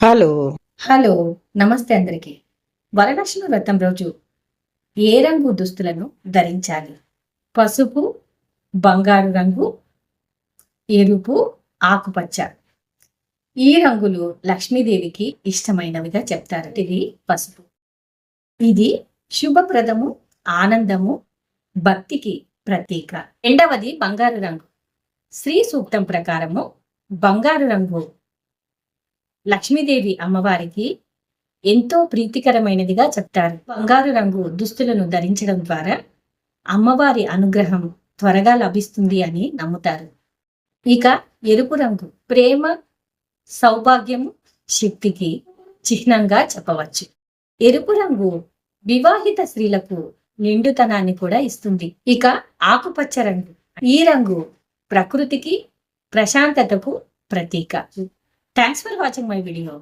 Hello. Hello. నమస్తే అందరికి. వరలక్ష్మి వ్రతం రోజు ఏ రంగు దుస్తులను ధరించాలి? పసుపు, బంగారు రంగు, ఎరుపు, ఆకుపచ్చ. ఈ రంగులు లక్ష్మీదేవికి ఇష్టమైనవిగా చెప్తారు. ఇది పసుపు. ఇది శుభప్రదము, ఆనందము, భక్తికి ప్రతీక. రెండవది బంగారు రంగు. శ్రీ సూక్తం ప్రకారము బంగారు రంగు లక్ష్మీదేవి అమ్మవారికి ఎంతో ప్రీతికరమైనదిగా చెప్తారు. బంగారు రంగు దుస్తులను ధరించడం ద్వారా అమ్మవారి అనుగ్రహం త్వరగా లభిస్తుంది అని నమ్ముతారు. ఇక ఎరుపు రంగు ప్రేమ, సౌభాగ్యము, శక్తికి చిహ్నంగా చెప్పవచ్చు. ఎరుపు రంగు వివాహిత స్త్రీలకు నిండుతనాన్ని కూడా ఇస్తుంది. ఇక ఆకుపచ్చ రంగు, ఈ రంగు ప్రకృతికి, ప్రశాంతతకు ప్రతీక. Thanks for watching my video.